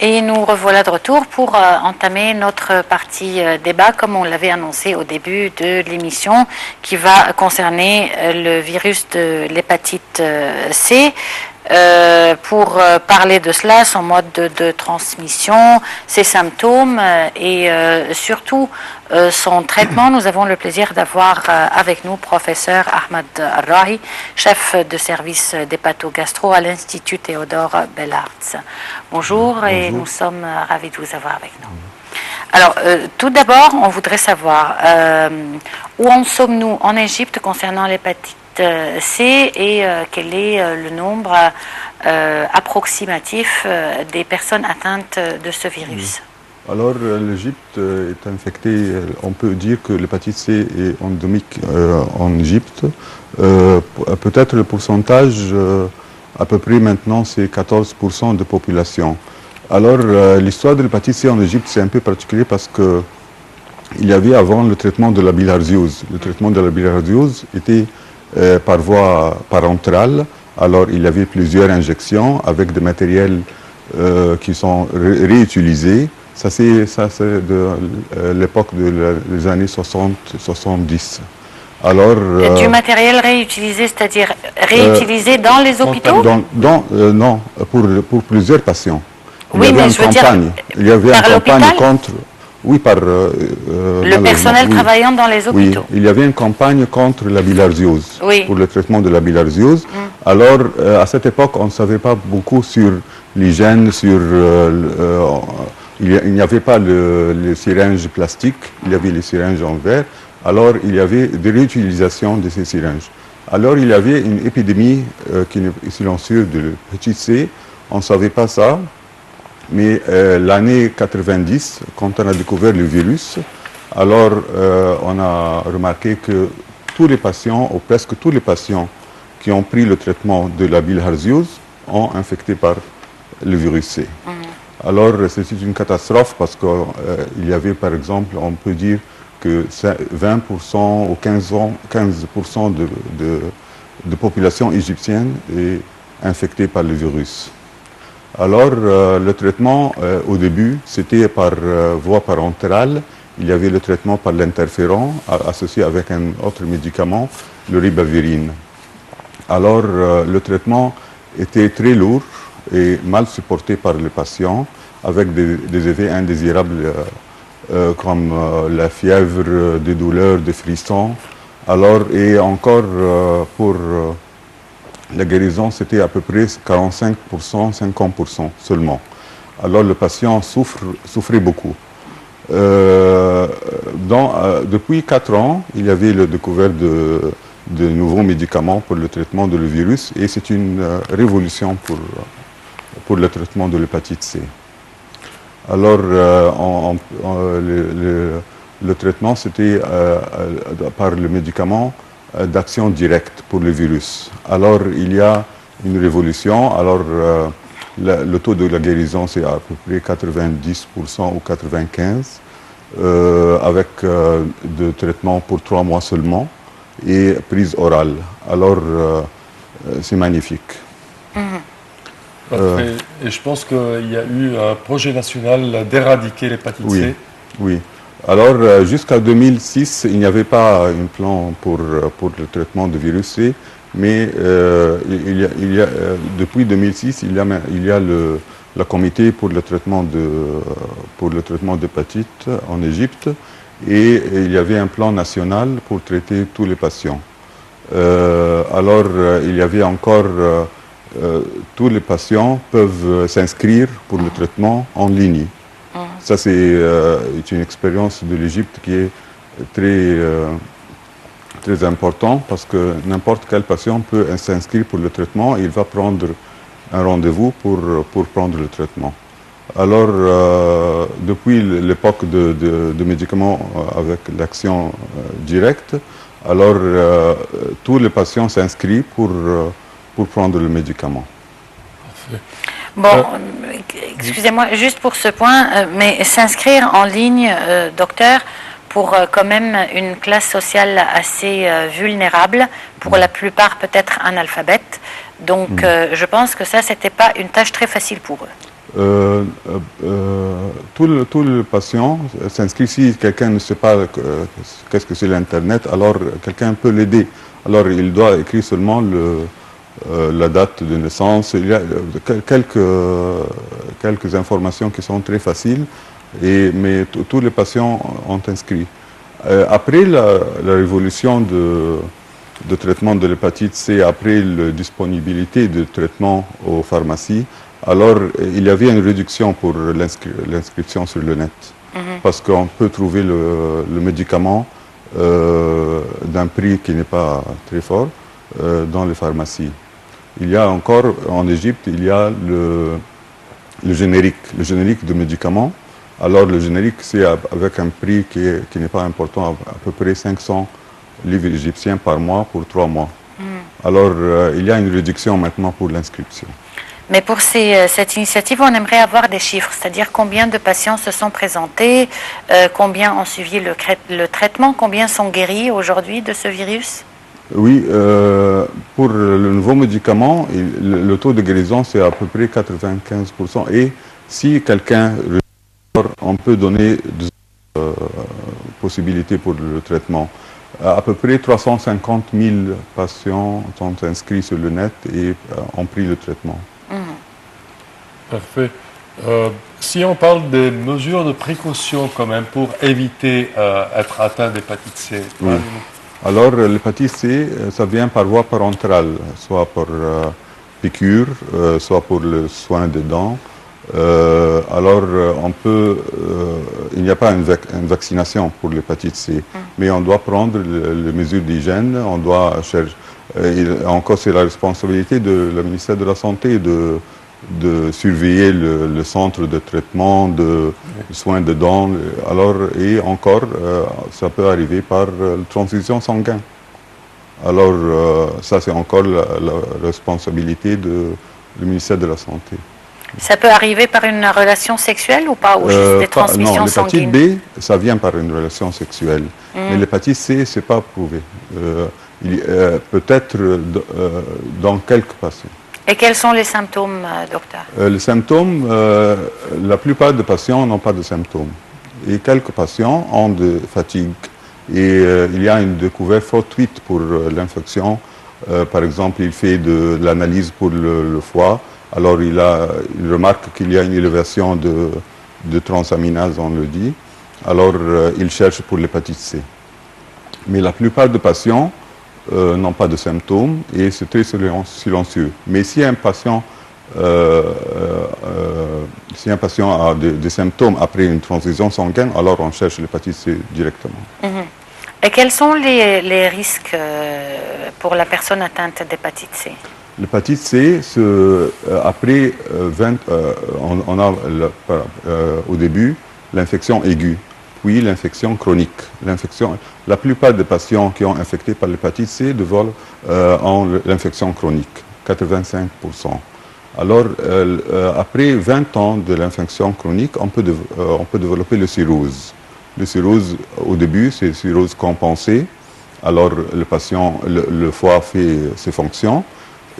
Et nous revoilà de retour pour entamer notre partie débat, comme on l'avait annoncé au début de l'émission, qui va concerner le virus de l'hépatite C. Pour parler de cela, son mode de transmission, ses symptômes et surtout son traitement, nous avons le plaisir d'avoir avec nous professeur Ahmad Al-Rahi, chef de service d'hépatogastro à l'Institut Théodore Bellartz. Bonjour et nous sommes ravis de vous avoir avec nous. Alors, tout d'abord, on voudrait savoir où en sommes-nous en Égypte concernant l'hépatite C et quel est le nombre approximatif des personnes atteintes de ce virus. Alors, l'Égypte est infectée, on peut dire que l'hépatite C est endémique en Égypte. Peut-être le pourcentage, à peu près maintenant, c'est 14% de population. Alors, l'histoire de l'hépatite C en Égypte, c'est un peu particulier parce que il y avait avant le traitement de la bilharziose. Le traitement de la bilharziose était par voie parenterale. Alors, il y avait plusieurs injections avec des matériels qui sont réutilisés. Ça, c'est de l'époque des années 60-70. Alors, du matériel réutilisé, c'est-à-dire réutilisé dans les hôpitaux? Non, pour plusieurs patients. Oui, mais je veux dire, il y avait une campagne contre... Oui, par... le personnel travaillant dans les hôpitaux. Oui, il y avait une campagne contre la bilharziose, pour le traitement de la bilharziose. Alors, à cette époque, on ne savait pas beaucoup sur l'hygiène, sur... il n'y avait pas les syringes plastiques, il y avait les syringes en verre. Alors, il y avait des réutilisations de ces syringes. Alors, il y avait une épidémie qui est silencieuse de l'hépatite C. On ne savait pas ça. Mais l'année 90, quand on a découvert le virus, alors on a remarqué que tous les patients, ou presque tous les patients qui ont pris le traitement de la bilharziose ont infecté par le virus C. Alors c'était une catastrophe parce qu'il y avait par exemple, on peut dire que 20% ou 15% de population égyptienne est infectée par le virus. Alors, le traitement, au début, c'était par voie parenterale. Il y avait le traitement par l'interféron, associé avec un autre médicament, le ribavirine. Alors, le traitement était très lourd et mal supporté par les patients, avec des effets indésirables comme la fièvre, des douleurs, des frissons. Alors, et encore pour... la guérison, c'était à peu près 45%, 50% seulement. Alors le patient souffrait beaucoup. Depuis 4 ans, il y avait la découverte de nouveaux médicaments pour le traitement de le virus et c'est une révolution pour le traitement de l'hépatite C. Alors le traitement, c'était par le médicament d'action directe pour le virus. Alors, il y a une révolution. Alors, le taux de la guérison, c'est à peu près 90% ou 95%, avec de traitement pour 3 mois seulement et prise orale. Alors, c'est magnifique. Parfait. Et je pense qu'il y a eu un projet national d'éradiquer l'hépatite C. Oui. Alors, jusqu'à 2006, il n'y avait pas un plan pour le traitement du virus C, mais depuis 2006, il y a le comité pour le traitement d'hépatite en Égypte, et il y avait un plan national pour traiter tous les patients. Alors, il y avait encore... tous les patients peuvent s'inscrire pour le traitement en ligne. Ça, c'est une expérience de l'Égypte qui est très importante parce que n'importe quel patient peut s'inscrire pour le traitement et il va prendre un rendez-vous pour prendre le traitement. Alors, depuis l'époque de médicaments avec l'action directe, alors tous les patients s'inscrivent pour prendre le médicament. Parfait. Bon, excusez-moi, juste pour ce point, mais s'inscrire en ligne, docteur, pour quand même une classe sociale assez vulnérable, pour la plupart peut-être analphabètes. Donc je pense que ça, c'était pas une tâche très facile pour eux. Tout le patient s'inscrit. Si quelqu'un ne sait pas qu'est-ce que c'est l'Internet, alors quelqu'un peut l'aider. Alors il doit écrire seulement la date de naissance. Il y a quelques informations qui sont très faciles, mais tous les patients ont inscrit. Après la révolution de traitement de l'hépatite C, après la disponibilité de traitement aux pharmacies, alors il y avait une réduction pour l'inscription sur le net. Parce qu'on peut trouver le médicament d'un prix qui n'est pas très fort dans les pharmacies. Il y a encore, en Égypte, il y a le générique de médicaments. Alors le générique, c'est avec un prix qui n'est pas important, à peu près 500 livres égyptiens par mois pour 3 mois. Alors il y a une réduction maintenant pour l'inscription. Mais pour cette initiative, on aimerait avoir des chiffres, c'est-à-dire combien de patients se sont présentés, combien ont suivi le traitement, combien sont guéris aujourd'hui de ce virus? Oui, pour le nouveau médicament, le taux de guérison, c'est à peu près 95%. Et si quelqu'un, on peut donner des possibilités pour le traitement. À peu près 350 000 patients sont inscrits sur le net et ont pris le traitement. Parfait. Si on parle des mesures de précaution quand même pour éviter être atteint d'hépatite C. Oui. Alors l'hépatite C, ça vient par voie parenterale, soit par piqûre, soit pour le soin des dents. Alors il n'y a pas une vaccination pour l'hépatite C, mais on doit prendre les mesures d'hygiène, on doit chercher. Encore, c'est la responsabilité de la ministère de la Santé de surveiller le centre de traitement, de soins de dents. Alors, et encore, ça peut arriver par transfusion sanguine. Alors, ça, c'est encore la responsabilité du ministère de la Santé. Ça peut arriver par une relation sexuelle ou pas, ou juste des transmissions sanguines? Non, l'hépatite B, ça vient par une relation sexuelle. Mais l'hépatite C, c'est pas prouvé. Peut-être dans quelques patients. Et quels sont les symptômes, docteur? Les symptômes, la plupart des patients n'ont pas de symptômes. Et quelques patients ont de fatigue. Et il y a une découverte fortuite pour l'infection. Par exemple, il fait de l'analyse pour le foie. Alors il remarque qu'il y a une élévation de transaminase, on le dit. Alors il cherche pour l'hépatite C. Mais la plupart des patients n'ont pas de symptômes et c'est très silencieux. Mais si un patient a des symptômes après une transfusion sanguine, alors on cherche l'hépatite C directement. Et quels sont les risques pour la personne atteinte d'hépatite C? L'hépatite C, après on a au début l'infection aiguë, puis l'infection chronique. La plupart des patients qui ont infecté par l'hépatite C ont l'infection chronique, 85%. Alors, après 20 ans de l'infection chronique, on peut développer le cirrhose. Le cirrhose, au début, c'est cirrhose compensée. Alors, le patient, le foie fait ses fonctions.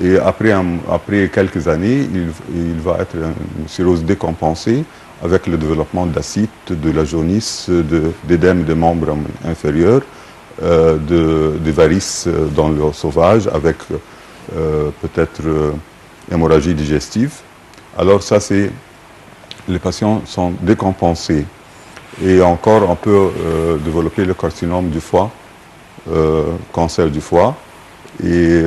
Et après quelques années, il va être une cirrhose décompensée avec le développement d'acide, de la jaunisse, d'édème des membres inférieurs, des varices dans le sauvage avec peut-être hémorragie digestive. Alors ça, les patients sont décompensés. Et encore, on peut développer le carcinome du foie, cancer du foie. Et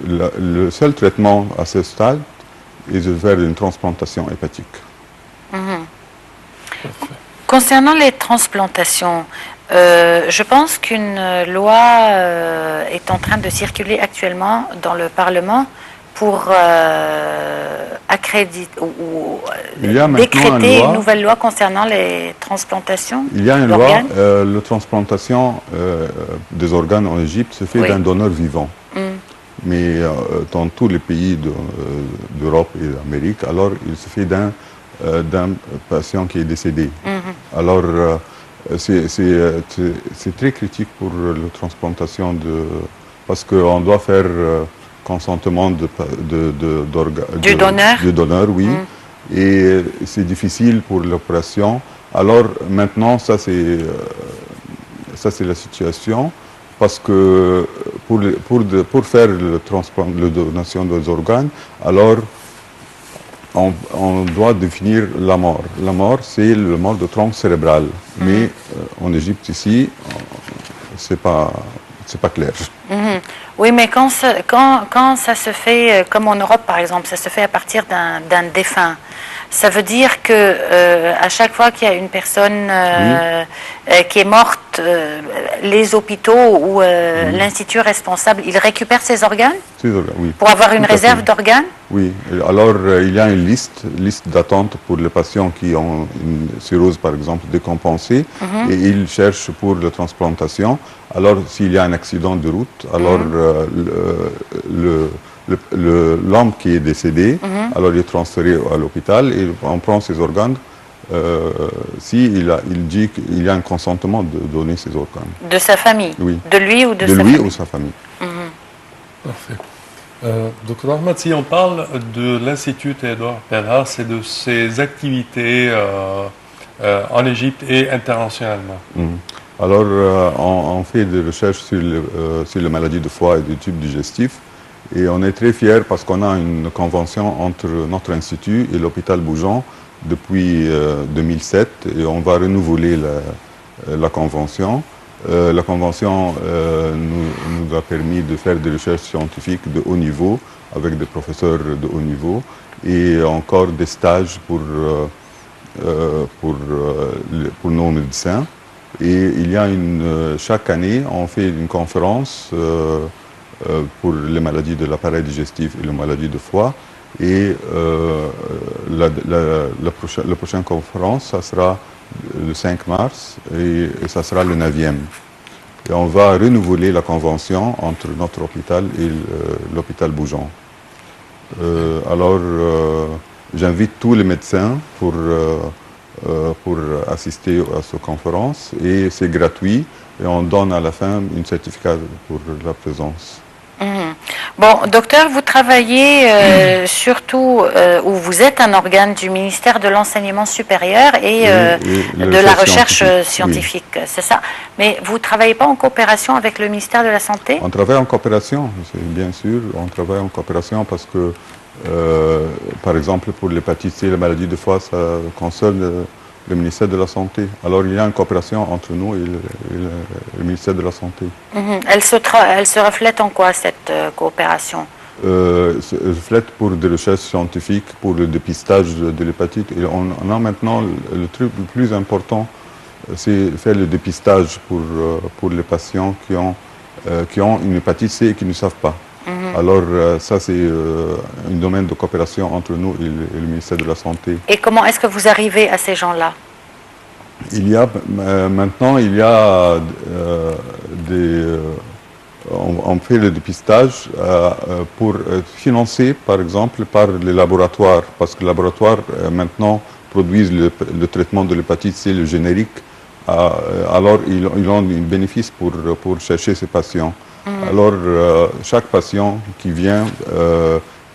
le seul traitement à ce stade est de faire une transplantation hépatique. Concernant les transplantations, je pense qu'une loi est en train de circuler actuellement dans le Parlement pour décréter une nouvelle loi concernant les transplantations. Il y a une loi, la transplantation des organes en Égypte se fait d'un donneur vivant. Mais dans tous les pays d'Europe et d'Amérique, alors il se fait d'un patient qui est décédé. Alors c'est très critique pour la transplantation parce qu'on doit faire consentement du donneur. Oui. Et c'est difficile pour l'opération. Alors maintenant, ça c'est la situation, parce que pour faire la donation des organes, alors on doit définir la mort. La mort, c'est la mort de tronc cérébral. Mais en Égypte ici, c'est pas clair. Oui, mais quand ça se fait, comme en Europe par exemple, ça se fait à partir d'un défunt, ça veut dire que à chaque fois qu'il y a une personne qui est morte, les hôpitaux ou l'institut responsable, ils récupèrent ses organes oui. Pour avoir une réserve d'organes? Oui. Alors, il y a une liste d'attente pour les patients qui ont une cirrhose, par exemple, décompensée, et ils cherchent pour la transplantation. Alors, s'il y a un accident de route, alors l'homme qui est décédé, alors il est transféré à l'hôpital et on prend ses organes il dit qu'il y a un consentement de donner ses organes. De sa famille? Oui. De lui ou de sa famille? famille? De lui ou sa famille. Parfait. Dr Ahmad, si on parle de l'Institut Théodore Pelhar, c'est de ses activités en Égypte et internationalement. Alors, on fait des recherches sur les maladies de foie et du tube digestif. Et on est très fiers parce qu'on a une convention entre notre institut et l'hôpital Boujon depuis 2007. Et on va renouveler la convention. La convention nous a permis de faire des recherches scientifiques de haut niveau avec des professeurs de haut niveau et encore des stages pour nos médecins. Et il y a chaque année, on fait une conférence pour les maladies de l'appareil digestif et les maladies de foie. Et la prochaine conférence, ça sera le 5 mars et ça sera le 9e. Et on va renouveler la convention entre notre hôpital et l'hôpital Boujon. Alors, j'invite tous les médecins pour assister à cette conférence et c'est gratuit et on donne à la fin un certificat pour la présence. Bon, docteur, vous travaillez surtout, ou vous êtes un organe du ministère de l'Enseignement supérieur et de la recherche scientifique, oui. C'est ça. Mais vous ne travaillez pas en coopération avec le ministère de la Santé? On travaille en coopération, bien sûr. On travaille en coopération parce que, par exemple, pour l'hépatite C, la maladie de foie, ça concerne le ministère de la Santé. Alors, il y a une coopération entre nous et le ministère de la Santé. Elle se reflète en quoi, cette coopération? Se reflète pour des recherches scientifiques, pour le dépistage de l'hépatite. Et on a maintenant, le truc le plus important, c'est faire le dépistage pour les patients qui ont une hépatite C et qui ne savent pas. Alors, ça, c'est un domaine de coopération entre nous et le ministère de la Santé. Et comment est-ce que vous arrivez à ces gens-là? Maintenant, on fait le dépistage pour financer, par exemple, par les laboratoires, parce que les laboratoires, maintenant, produisent le traitement de l'hépatite C, le générique. Alors, ils ont un bénéfice pour chercher ces patients. Alors, chaque patient qui vient,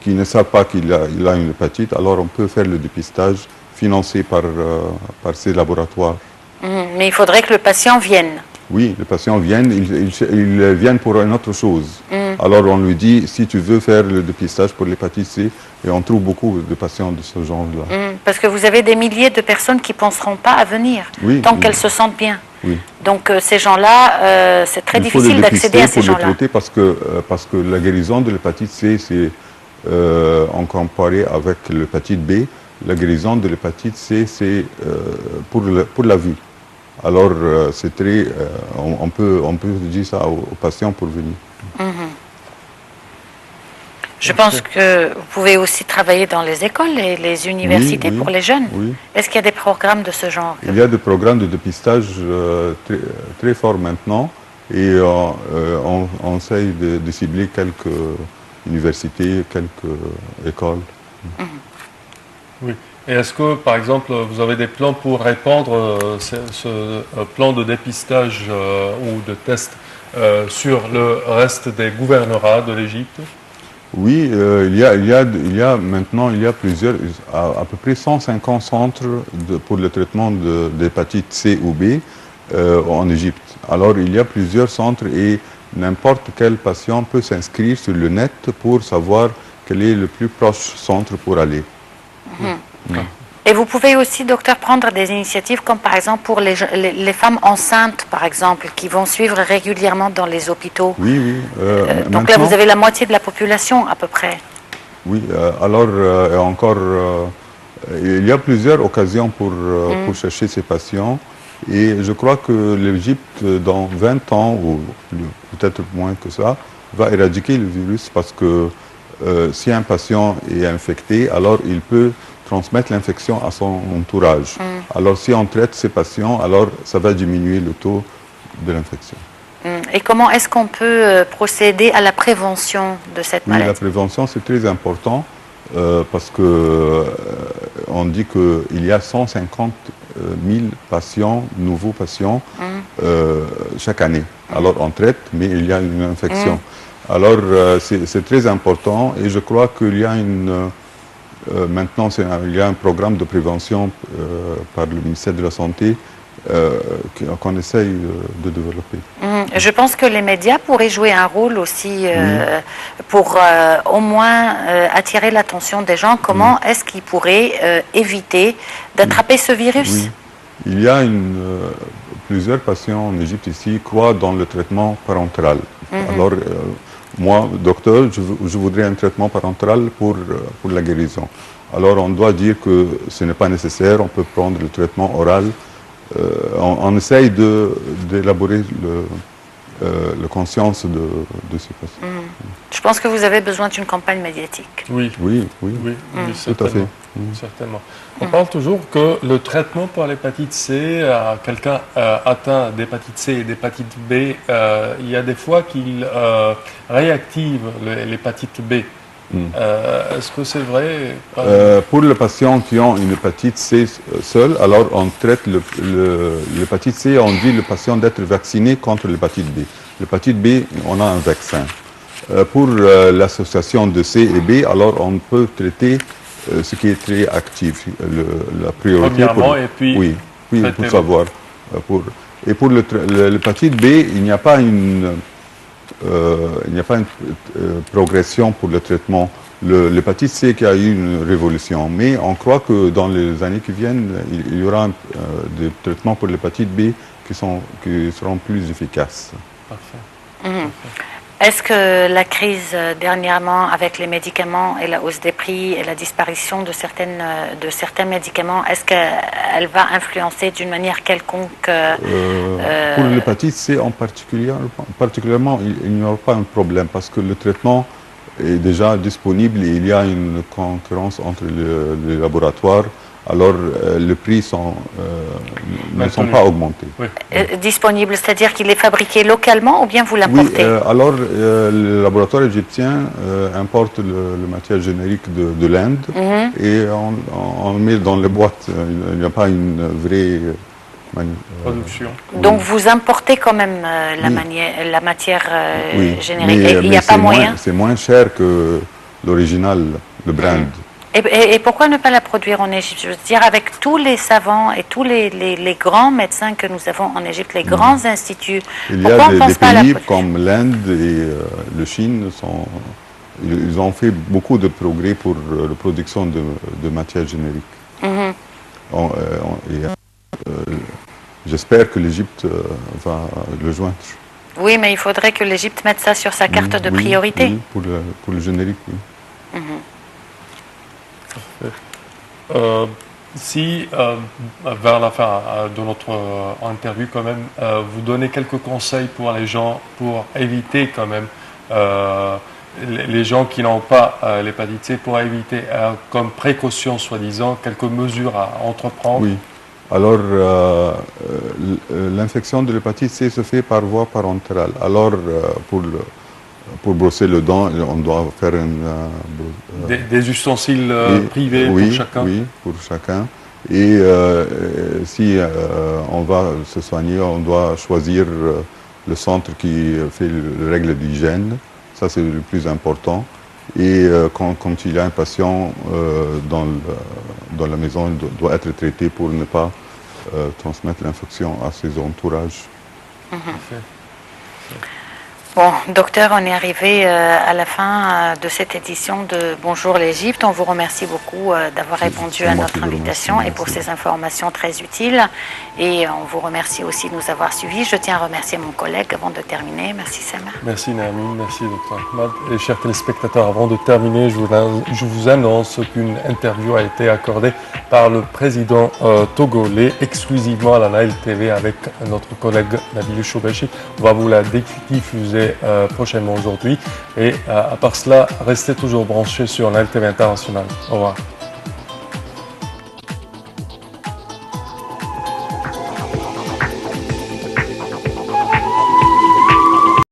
qui ne sait pas qu'il a une hépatite, alors on peut faire le dépistage financé par ces laboratoires. Mais il faudrait que le patient vienne. Oui, le patient vient, il vient pour une autre chose. Alors on lui dit, si tu veux faire le dépistage pour l'hépatite C, et on trouve beaucoup de patients de ce genre-là. Parce que vous avez des milliers de personnes qui ne penseront pas à venir, tant qu'elles se sentent bien. Oui. Donc ces gens-là, c'est très difficile d'accéder à ces gens-là. Il faut le traiter parce que la guérison de l'hépatite C, c'est en comparé avec l'hépatite B, la guérison de l'hépatite C, c'est pour la vie. Alors, c'est très, on peut dire ça aux patients pour venir. Je pense que vous pouvez aussi travailler dans les écoles et les universités pour les jeunes. Oui. Est-ce qu'il y a des programmes de ce genre? Il y a des programmes de dépistage très, très forts maintenant et on essaye de cibler quelques universités, quelques écoles. Oui. Et est-ce que, par exemple, vous avez des plans pour répandre ce plan de dépistage ou de test sur le reste des gouvernorats de l'Égypte? Oui, maintenant, il y a plusieurs, à peu près 150 centres pour le traitement de l'hépatite C ou B en Égypte. Alors, il y a plusieurs centres et n'importe quel patient peut s'inscrire sur le net pour savoir quel est le plus proche centre pour aller. Et vous pouvez aussi, docteur, prendre des initiatives comme par exemple pour les femmes enceintes, par exemple, qui vont suivre régulièrement dans les hôpitaux. Oui, oui. Donc là, vous avez la moitié de la population à peu près. Oui, alors encore, il y a plusieurs occasions pour chercher ces patients. Et je crois que l'Égypte, dans 20 ans, ou peut-être moins que ça, va éradiquer le virus parce que si un patient est infecté, alors il peut transmettre l'infection à son entourage. Alors si on traite ces patients, alors ça va diminuer le taux de l'infection. Et comment est-ce qu'on peut procéder à la prévention de cette maladie? La prévention, c'est très important parce que on dit qu'il y a 150 000 patients, nouveaux patients, chaque année. Alors on traite, mais il y a une infection. Alors c'est très important et je crois qu'il y a maintenant il y a un programme de prévention par le ministère de la Santé qu'on essaye de développer. Je pense que les médias pourraient jouer un rôle aussi pour au moins attirer l'attention des gens. Comment est-ce qu'ils pourraient éviter d'attraper ce virus? Oui. Il y a plusieurs patients en Égypte ici croient dans le traitement parentéral. Alors, moi, docteur, je voudrais un traitement parentéral pour la guérison. Alors, on doit dire que ce n'est pas nécessaire, on peut prendre le traitement oral. On essaye d'élaborer la conscience de ces patients. Je pense que vous avez besoin d'une campagne médiatique. Oui, oui, tout à fait. Certainement. On parle toujours que le traitement pour l'hépatite C, quelqu'un atteint d'hépatite C et d'hépatite B, il y a des fois qu'il réactive l'hépatite B. Est-ce que c'est vrai? Pour les patients qui ont une hépatite C seule, alors on traite l'hépatite C, on dit le patient d'être vacciné contre l'hépatite B. L'hépatite B, on a un vaccin. Pour l'association de C et B, alors on peut traiter ce qui est très actif. La priorité et puis oui, pour savoir. Et pour l'hépatite B, il n'y a pas une progression pour le traitement. L'hépatite C qui a eu une révolution, mais on croit que dans les années qui viennent, il y aura des traitements pour l'hépatite B qui seront plus efficaces. Parfait. Est-ce que la crise dernièrement avec les médicaments et la hausse des prix et la disparition de certains médicaments, est-ce qu'elle va influencer d'une manière quelconque Pour l'hépatite C particulièrement, il n'y aura pas un problème parce que le traitement est déjà disponible et il y a une concurrence entre les laboratoires. Alors les prix ne sont pas augmentés. Oui. Disponible, c'est-à-dire qu'il est fabriqué localement ou bien vous l'importez? Oui, alors le laboratoire égyptien importe le matière générique de l'Inde et on met dans les boîtes. Il n'y a pas une vraie production. Donc vous importez quand même la matière générique. Et il n'y a pas moyen? C'est moins cher que l'original, le brand. Et pourquoi ne pas la produire en Égypte? Je veux dire, avec tous les savants et tous les grands médecins que nous avons en Égypte, les grands instituts, pourquoi on ne pense pas à la pays comme l'Inde et la Chine, ils ont fait beaucoup de progrès pour la production de matières génériques. J'espère que l'Égypte va le joindre. Oui, mais il faudrait que l'Égypte mette ça sur sa carte de priorité. Oui, pour le générique, oui. Si, vers la fin de notre interview quand même, vous donnez quelques conseils pour les gens, pour éviter quand même, les gens qui n'ont pas l'hépatite C, pour éviter, comme précaution soi-disant, quelques mesures à entreprendre. Oui, alors l'infection de l'hépatite C se fait par voie parentérale. Alors pour brosser le dent, on doit faire des ustensiles privés pour chacun. Oui, pour chacun. Et si on va se soigner, on doit choisir le centre qui fait les règles d'hygiène. Ça, c'est le plus important. Et quand il a un patient dans la maison, il doit être traité pour ne pas transmettre l'infection à ses entourages. Bon, docteur, on est arrivé à la fin de cette édition de Bonjour l'Égypte. On vous remercie beaucoup d'avoir répondu à notre invitation et pour ces informations très utiles. Et on vous remercie aussi de nous avoir suivis. Je tiens à remercier mon collègue avant de terminer. Merci Sam. Merci Nermine, merci docteur Ahmad. Et chers téléspectateurs, avant de terminer, je vous annonce qu'une interview a été accordée par le président togolais exclusivement à la Nile TV avec notre collègue Nabil Choubechi. On va vous la diffuser prochainement aujourd'hui. Et à part cela, restez toujours branchés sur Nile TV International. Au revoir.